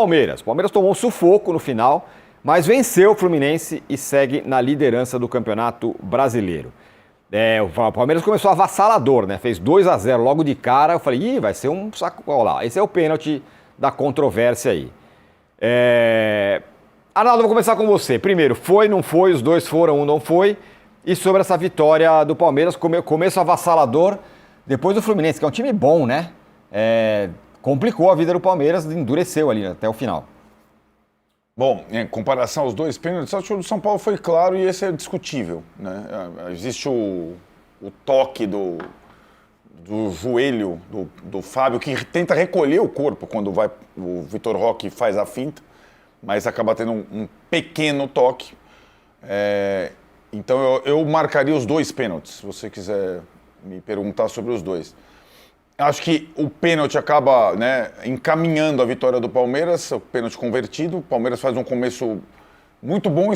Palmeiras. O Palmeiras tomou um sufoco no final, mas venceu o Fluminense e segue na liderança do Campeonato Brasileiro. O Palmeiras começou avassalador, né? Fez 2-0 logo de cara. Eu falei, vai ser um saco. Olha lá, esse é o pênalti da controvérsia aí. Arnaldo, vou começar com você. Primeiro, foi, não foi? Os dois foram, um não foi. E sobre essa vitória do Palmeiras, começo avassalador, depois do Fluminense, que é um time bom, né? Complicou a vida do Palmeiras, endureceu ali até o final. Bom, em comparação aos dois pênaltis, acho que o do São Paulo foi claro e esse é discutível, né? Existe o toque do joelho do Fábio, que tenta recolher o corpo quando o Vitor Roque faz a finta, mas acaba tendo um pequeno toque. Então eu marcaria os dois pênaltis, se você quiser me perguntar sobre os dois. Acho que o pênalti acaba, né, encaminhando a vitória do Palmeiras, o pênalti convertido. O Palmeiras faz um começo muito bom,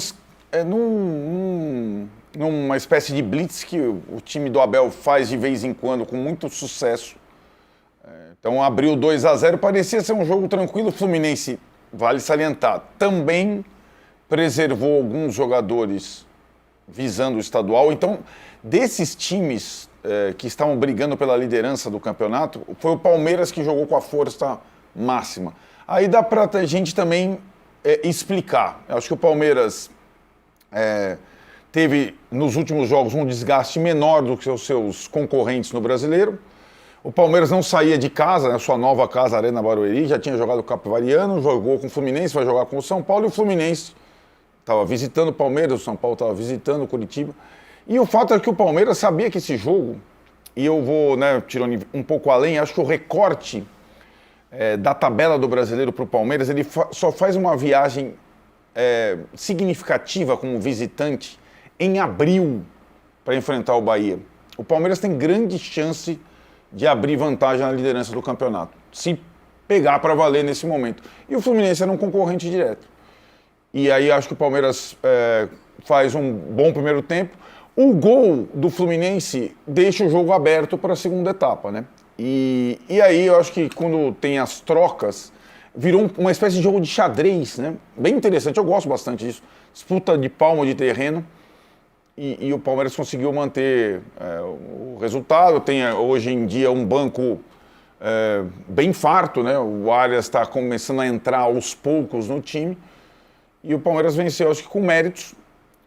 numa espécie de blitz que o time do Abel faz de vez em quando com muito sucesso. Então abriu 2-0, parecia ser um jogo tranquilo. O Fluminense, vale salientar, também preservou alguns jogadores visando o estadual. Então, desses times que estavam brigando pela liderança do campeonato, foi o Palmeiras que jogou com a força máxima. Aí dá para a gente também explicar. Eu acho que o Palmeiras teve, nos últimos jogos, um desgaste menor do que os seus concorrentes no Brasileiro. O Palmeiras não saía de casa, né, sua nova casa, Arena Barueri, já tinha jogado o Capivariano, jogou com o Fluminense, vai jogar com o São Paulo, e o Fluminense estava visitando o Palmeiras, o São Paulo estava visitando o Curitiba. E o fato é que o Palmeiras sabia que esse jogo, e eu vou, né, tirando um pouco além, acho que o recorte da tabela do Brasileiro para o Palmeiras, ele só faz uma viagem significativa como visitante em abril para enfrentar o Bahia. O Palmeiras tem grande chance de abrir vantagem na liderança do campeonato, se pegar para valer nesse momento. E o Fluminense era um concorrente direto. E aí acho que o Palmeiras faz um bom primeiro tempo. O gol do Fluminense deixa o jogo aberto para a segunda etapa, né? E aí eu acho que quando tem as trocas, virou uma espécie de jogo de xadrez, né? Bem interessante, eu gosto bastante disso. Disputa de palma de terreno. E o Palmeiras conseguiu manter o resultado. Tem hoje em dia um banco bem farto, né? O Arias está começando a entrar aos poucos no time. E o Palmeiras venceu, acho que com méritos.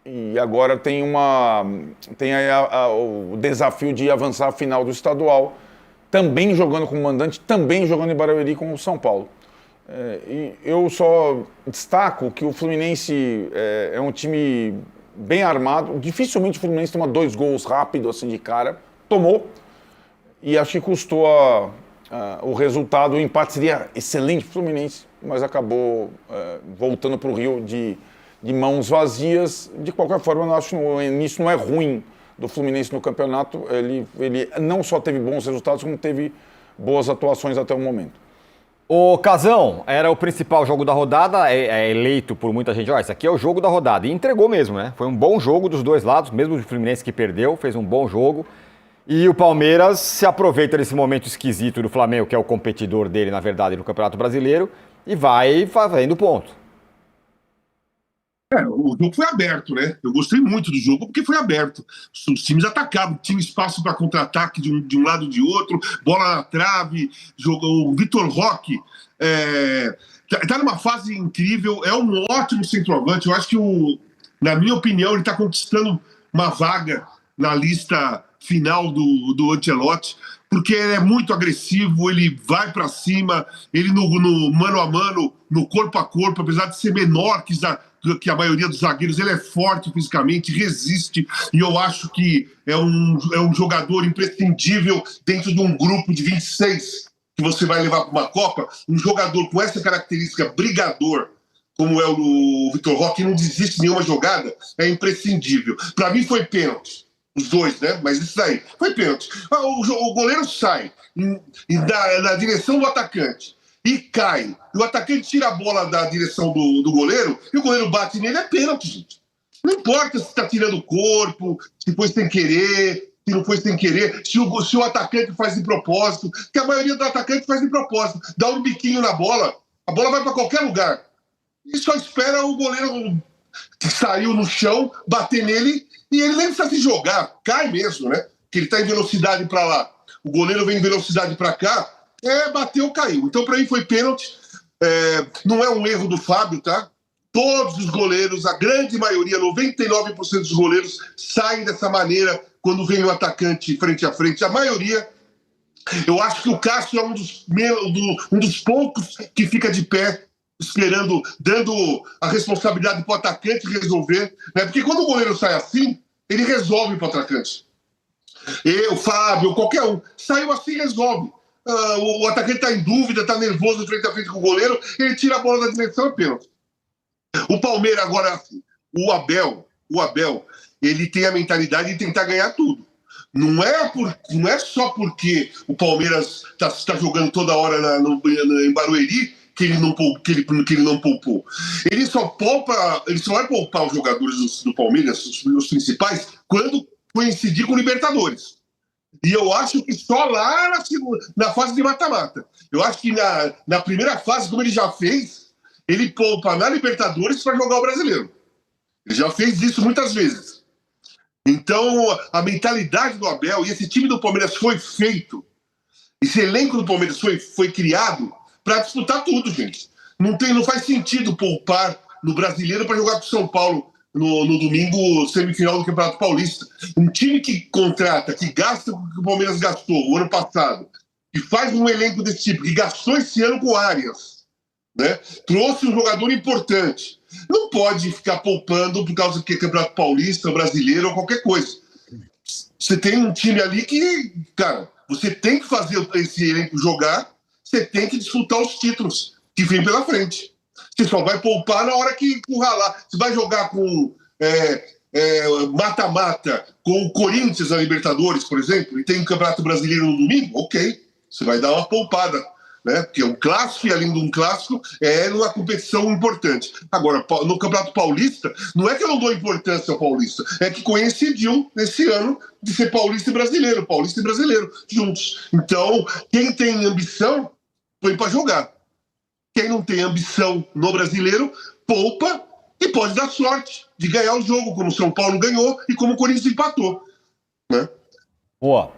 E agora tem o desafio de avançar a final do estadual, também jogando como mandante, também jogando em Barueri com o São Paulo. E eu só destaco que o Fluminense é um time bem armado. Dificilmente o Fluminense toma 2 gols rápido assim de cara. Tomou. E acho que custou o resultado. O empate seria excelente para o Fluminense, mas acabou voltando para o Rio de mãos vazias. De qualquer forma, eu acho que o início não é ruim do Fluminense no campeonato. Ele não só teve bons resultados, como teve boas atuações até o momento. O Casão era o principal jogo da rodada, é eleito por muita gente. Esse aqui é o jogo da rodada. E entregou mesmo, né? Foi um bom jogo dos dois lados, mesmo o Fluminense que perdeu, fez um bom jogo. E o Palmeiras se aproveita desse momento esquisito do Flamengo, que é o competidor dele, na verdade, no Campeonato Brasileiro, e vai fazendo ponto. O jogo foi aberto, né? Eu gostei muito do jogo porque foi aberto. Os times atacavam, tinha espaço para contra-ataque de um lado e de outro, bola na trave, jogou o Vitor Roque. Tá numa fase incrível, é um ótimo centroavante. Eu acho que, na minha opinião, ele está conquistando uma vaga na lista final do Ancelotti, porque ele é muito agressivo, ele vai para cima, ele no mano a mano, no corpo a corpo, apesar de ser menor que a maioria dos zagueiros, ele é forte fisicamente, resiste, e eu acho que é um jogador imprescindível dentro de um grupo de 26 que você vai levar para uma Copa. Um jogador com essa característica brigador, como é o Vitor Roque, que não desiste de nenhuma jogada, é imprescindível. Para mim foi pênalti, os dois, né? Mas isso aí foi pênalti. O goleiro sai na direção do atacante e cai, e o atacante tira a bola da direção do goleiro, e o goleiro bate nele, é pênalti, gente. Não importa se está tirando o corpo, se foi sem querer, se não foi sem querer, se o atacante faz de propósito, que a maioria do atacante faz de propósito, dá um biquinho na bola, A bola vai para qualquer lugar. E só espera o goleiro que saiu no chão bater nele e ele nem precisa se jogar, cai mesmo, né? Que ele está em velocidade para lá. O goleiro vem em velocidade para cá, bateu, caiu. Então, para mim, foi pênalti. Não é um erro do Fábio, tá? Todos os goleiros, a grande maioria, 99% dos goleiros, saem dessa maneira quando vem o atacante frente a frente. A maioria. Eu acho que o Cássio é um dos poucos que fica de pé, esperando, dando a responsabilidade para o atacante resolver. Né? Porque quando o goleiro sai assim, ele resolve para o atacante. Eu, Fábio, qualquer um, saiu assim, resolve. O atacante está em dúvida, está nervoso frente a frente com o goleiro, ele tira a bola da direção e pênalti. O Palmeiras agora, assim, o Abel, ele tem a mentalidade de tentar ganhar tudo. Não é só porque o Palmeiras está jogando toda hora em Barueri que ele não poupou. Ele só vai poupar os jogadores do Palmeiras, os principais, quando coincidir com o Libertadores. E eu acho que só lá na fase de mata-mata. Eu acho que na primeira fase, como ele já fez, ele poupa na Libertadores para jogar o Brasileiro. Ele já fez isso muitas vezes. Então, a mentalidade do Abel, e esse time do Palmeiras foi feito, esse elenco do Palmeiras foi criado para disputar tudo, gente. Não faz sentido poupar no Brasileiro para jogar com o São Paulo no domingo, semifinal do Campeonato Paulista. Um time que contrata, que gasta o que o Palmeiras gastou o ano passado, que faz um elenco desse tipo, que gastou esse ano com Arias, né? Trouxe um jogador importante. Não pode ficar poupando por causa que é Campeonato Paulista, Brasileiro ou qualquer coisa. Você tem um time ali que, cara, você tem que fazer esse elenco jogar, você tem que disputar os títulos que vem pela frente. Você só vai poupar na hora que ralar. Você vai jogar com mata-mata com o Corinthians na Libertadores, por exemplo, e tem um Campeonato Brasileiro no domingo, ok. Você vai dar uma poupada. Né? Porque um clássico, e além de um clássico, é uma competição importante. Agora, no Campeonato Paulista, não é que eu não dou importância ao Paulista, é que coincidiu nesse ano de ser Paulista e Brasileiro juntos. Então, quem tem ambição, põe para jogar. Quem não tem ambição no Brasileiro, poupa e pode dar sorte de ganhar o jogo, como o São Paulo ganhou e como o Corinthians empatou. Né? Boa.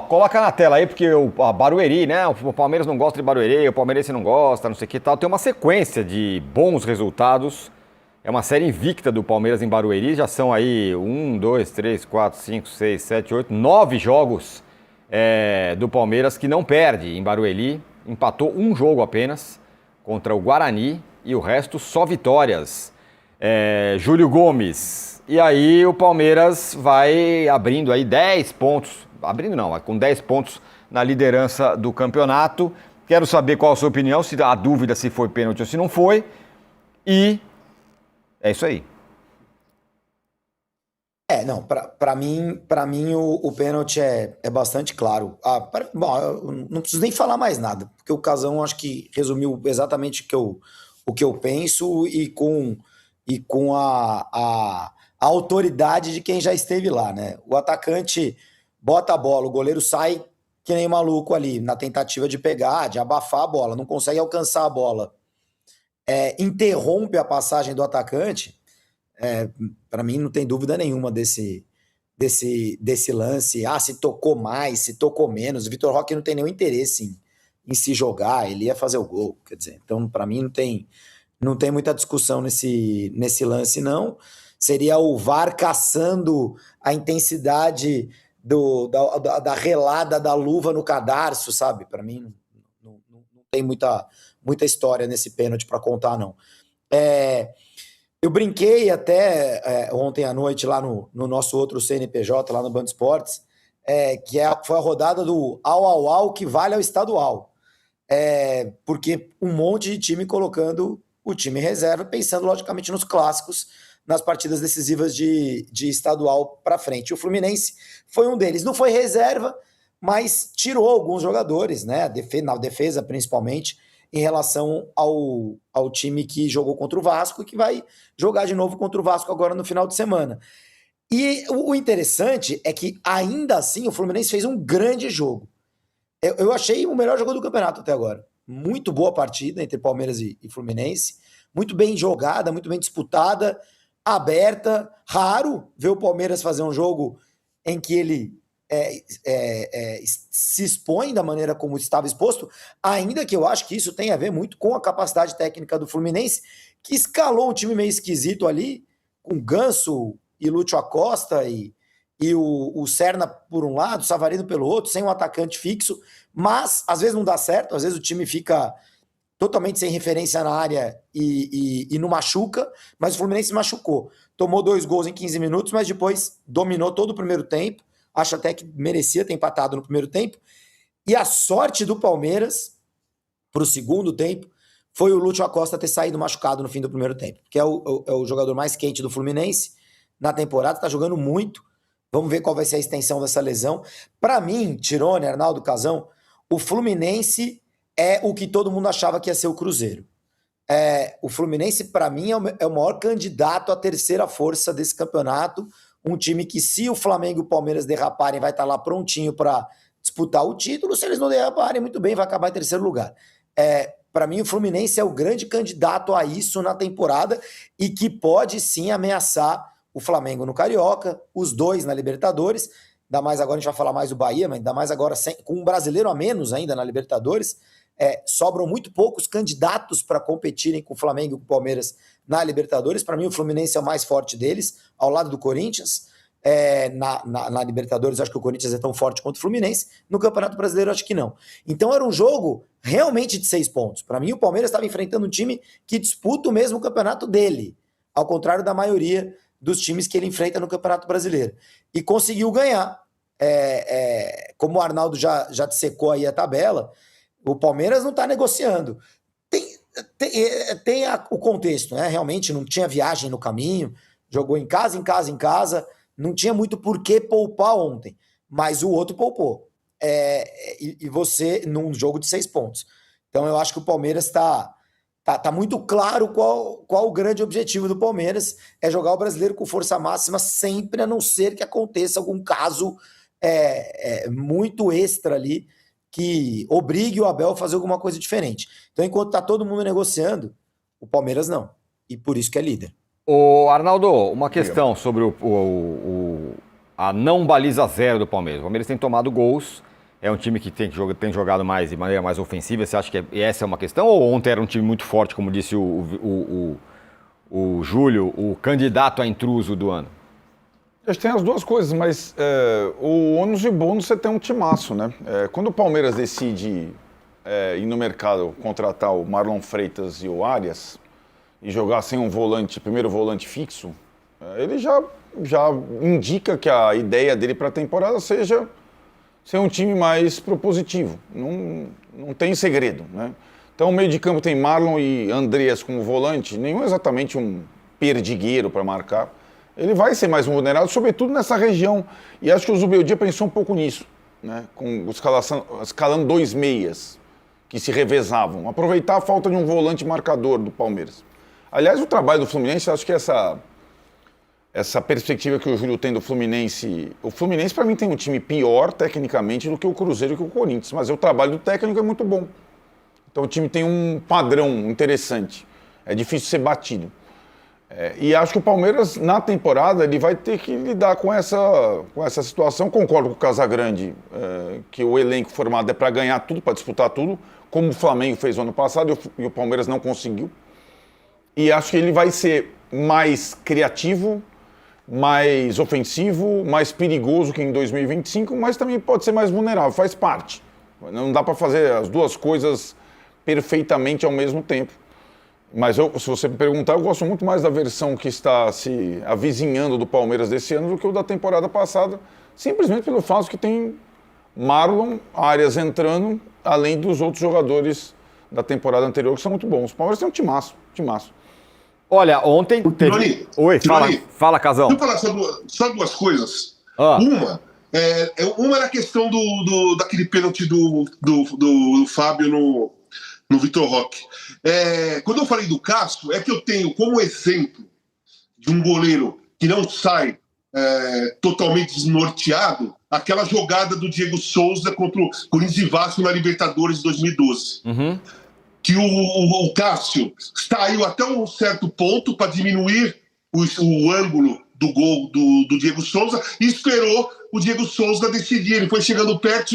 Coloca na tela aí, porque a Barueri, né? O Palmeiras não gosta de Barueri, o palmeirense não gosta, não sei o que e tal. Tem uma sequência de bons resultados. É uma série invicta do Palmeiras em Barueri. Já são aí 1, 2, 3, 4, 5, 6, 7, 8, 9 jogos do Palmeiras que não perde em Barueri. Empatou um jogo apenas contra o Guarani e o resto só vitórias. Júlio Gomes. E aí o Palmeiras vai abrindo aí 10 pontos. Abrindo não, com 10 pontos na liderança do campeonato. Quero saber qual a sua opinião, se há dúvida se foi pênalti ou se não foi. E é isso aí. Para mim o pênalti é bastante claro. Eu não preciso nem falar mais nada, porque o Casão acho que resumiu exatamente o que eu penso e com a autoridade de quem já esteve lá, né? O atacante bota a bola, o goleiro sai que nem maluco ali, na tentativa de pegar, de abafar a bola, não consegue alcançar a bola. Interrompe a passagem do atacante. Para mim não tem dúvida nenhuma desse lance. Se tocou mais, se tocou menos. O Vitor Roque não tem nenhum interesse em se jogar, ele ia fazer o gol, quer dizer, então para mim não tem muita discussão nesse lance, não. Seria o VAR caçando a intensidade da relada da luva no cadarço, sabe? Para mim não tem muita história nesse pênalti para contar, não. Eu brinquei até ontem à noite lá no nosso outro CNPJ, lá no Band Esportes, que foi a rodada do au que vale ao estadual. Porque um monte de time colocando o time reserva, pensando logicamente nos clássicos, nas partidas decisivas de estadual para frente. O Fluminense foi um deles. Não foi reserva, mas tirou alguns jogadores, né? Na defesa principalmente, em relação ao time que jogou contra o Vasco e que vai jogar de novo contra o Vasco agora no final de semana. E o interessante é que, ainda assim, o Fluminense fez um grande jogo. Eu achei o melhor jogo do campeonato até agora. muito boa partida entre Palmeiras e Fluminense, muito bem jogada, muito bem disputada, aberta. Raro ver o Palmeiras fazer um jogo em que ele se expõe da maneira como estava exposto, ainda que eu acho que isso tem a ver muito com a capacidade técnica do Fluminense, que escalou um time meio esquisito ali, com Ganso e Lúcio Acosta e o Serna por um lado, o Savarino pelo outro, sem um atacante fixo, mas às vezes não dá certo, às vezes o time fica totalmente sem referência na área e não machuca, mas o Fluminense machucou. Tomou 2 gols em 15 minutos, mas depois dominou todo o primeiro tempo, acho até que merecia ter empatado no primeiro tempo, e a sorte do Palmeiras para o segundo tempo foi o Lúcio Acosta ter saído machucado no fim do primeiro tempo, que é o jogador mais quente do Fluminense na temporada, está jogando muito. Vamos ver qual vai ser a extensão dessa lesão. Para mim, Tirone, Arnaldo, Casão, o Fluminense é o que todo mundo achava que ia ser o Cruzeiro. O Fluminense, para mim, é o maior candidato à terceira força desse campeonato. Um time que, se o Flamengo e o Palmeiras derraparem, vai estar lá prontinho para disputar o título. Se eles não derraparem, muito bem, vai acabar em terceiro lugar. Para mim, o Fluminense é o grande candidato a isso na temporada e que pode sim ameaçar o Flamengo no Carioca, os dois na Libertadores. Ainda mais agora, a gente vai falar mais do Bahia, mas ainda mais agora com um brasileiro a menos ainda na Libertadores. Sobram muito poucos candidatos para competirem com o Flamengo e com o Palmeiras na Libertadores. Para mim, o Fluminense é o mais forte deles, ao lado do Corinthians. Na Libertadores, acho que o Corinthians é tão forte quanto o Fluminense. No Campeonato Brasileiro, acho que não. Então, era um jogo realmente de 6 pontos. Para mim, o Palmeiras estava enfrentando um time que disputa o mesmo campeonato dele, ao contrário da maioria dos times que ele enfrenta no Campeonato Brasileiro. E conseguiu ganhar. Como o Arnaldo já dissecou aí a tabela, o Palmeiras não está negociando. Tem o contexto, né? Realmente não tinha viagem no caminho, jogou em casa, não tinha muito por que poupar ontem, mas o outro poupou. E você, num jogo de 6 pontos. Então eu acho que o Palmeiras está muito claro qual o grande objetivo do Palmeiras, é jogar o brasileiro com força máxima sempre, a não ser que aconteça algum caso muito extra ali, que obrigue o Abel a fazer alguma coisa diferente. Então, enquanto está todo mundo negociando, o Palmeiras não. E por isso que é líder. Ô, Arnaldo, uma questão sobre a não baliza zero do Palmeiras. O Palmeiras tem tomado gols, é um time que tem jogado mais de maneira mais ofensiva. Você acha que essa é uma questão? Ou ontem era um time muito forte, como disse o Júlio, o candidato a intruso do ano? Acho que tem as duas coisas, mas o ônus e bônus você tem um timaço, né? Quando o Palmeiras decide ir no mercado contratar o Marlon Freitas e o Arias e jogar sem um primeiro volante fixo, ele já indica que a ideia dele para a temporada seja ser um time mais propositivo. Não tem segredo, né? Então o meio de campo tem Marlon e Andreas como volante, nenhum exatamente um perdigueiro para marcar. Ele vai ser mais vulnerável, sobretudo nessa região. E acho que o Zubeldia pensou um pouco nisso, né? Com escalando 2 meias que se revezavam. Aproveitar a falta de um volante marcador do Palmeiras. Aliás, o trabalho do Fluminense, acho que essa perspectiva que o Júlio tem do Fluminense... O Fluminense, para mim, tem um time pior, tecnicamente, do que o Cruzeiro e que o Corinthians. Mas o trabalho do técnico é muito bom. Então o time tem um padrão interessante. É difícil ser batido. E acho que o Palmeiras, na temporada, ele vai ter que lidar com essa situação. Concordo com o Casagrande, que o elenco formado é para ganhar tudo, para disputar tudo, como o Flamengo fez no ano passado e o Palmeiras não conseguiu. E acho que ele vai ser mais criativo, mais ofensivo, mais perigoso que em 2025, mas também pode ser mais vulnerável, faz parte. Não dá para fazer as duas coisas perfeitamente ao mesmo tempo. Mas se você me perguntar, eu gosto muito mais da versão que está se avizinhando do Palmeiras desse ano do que o da temporada passada, simplesmente pelo fato que tem Marlon, Arias entrando, além dos outros jogadores da temporada anterior, que são muito bons. O Palmeiras tem um timaço. Olha, ontem teve... Oi, fala, Casão. Deixa eu falar só 2 coisas. Uma era a questão daquele pênalti do Fábio no Vitor Roque. Quando eu falei do Cássio, é que eu tenho como exemplo de um goleiro que não sai totalmente desnorteado, aquela jogada do Diego Souza contra o Corinthians e Vasco na Libertadores de 2012. Que o Cássio saiu até um certo ponto para diminuir o ângulo do gol do Diego Souza e esperou o Diego Souza decidir. Ele foi chegando perto,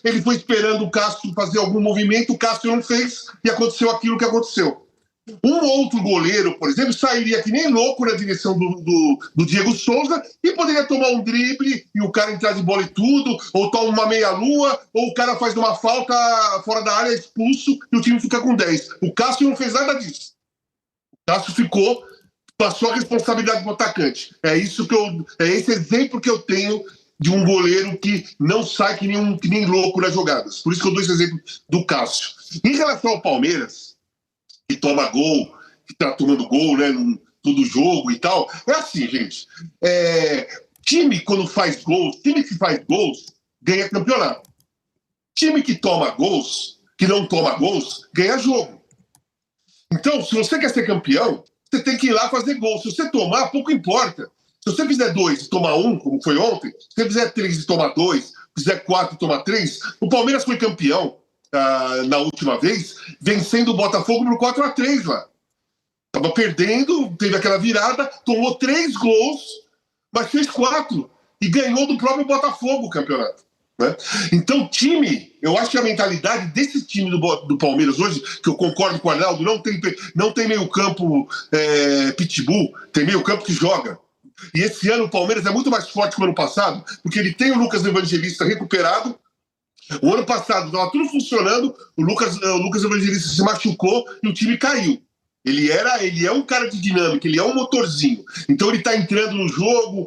ele foi esperando o Cássio fazer algum movimento, o Cássio não fez e aconteceu aquilo que aconteceu. Um outro goleiro, por exemplo, sairia que nem louco na direção do Diego Souza e poderia tomar um drible e o cara entrar de bola e tudo, ou toma uma meia-lua, ou o cara faz uma falta fora da área, expulso, e o time fica com 10. O Cássio não fez nada disso. O Cássio passou a responsabilidade do atacante. É esse exemplo que eu tenho de um goleiro que não sai que nem louco nas jogadas. Por isso que eu dou esse exemplo do Cássio. Em relação ao Palmeiras, que toma gol, que tá tomando gol, né, todo jogo e tal. É assim, gente. Time quando faz gols, time que faz gols, ganha campeonato. Time que toma gols, que não toma gols, ganha jogo. Então, se você quer ser campeão, você tem que ir lá fazer gol. Se você tomar, pouco importa. Se você fizer 2 e tomar 1, como foi ontem, se você fizer 3 e tomar 2, fizer 4 e tomar 3, o Palmeiras foi campeão na última vez, vencendo o Botafogo por 4-3 lá. Tava perdendo, teve aquela virada, tomou 3 gols, mas fez 4 e ganhou do próprio Botafogo o campeonato. Né? Então, eu acho que a mentalidade desse time do Palmeiras hoje, que eu concordo com o Arnaldo, não tem meio campo pitbull, tem meio campo que joga. E esse ano o Palmeiras é muito mais forte que o ano passado, porque ele tem o Lucas Evangelista recuperado. O ano passado estava tudo funcionando, o Lucas Evangelista se machucou e o time caiu. Ele é um cara de dinâmica, ele é um motorzinho. Então ele está entrando no jogo,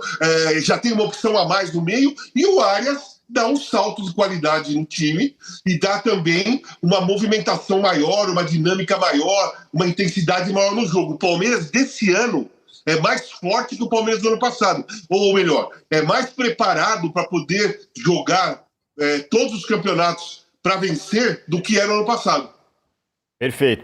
já tem uma opção a mais no meio, e o Arias dá um salto de qualidade no time e dá também uma movimentação maior, uma dinâmica maior, uma intensidade maior no jogo. O Palmeiras desse ano é mais forte que o Palmeiras do ano passado. Ou melhor, é mais preparado para poder jogar todos os campeonatos para vencer do que era no ano passado. Perfeito.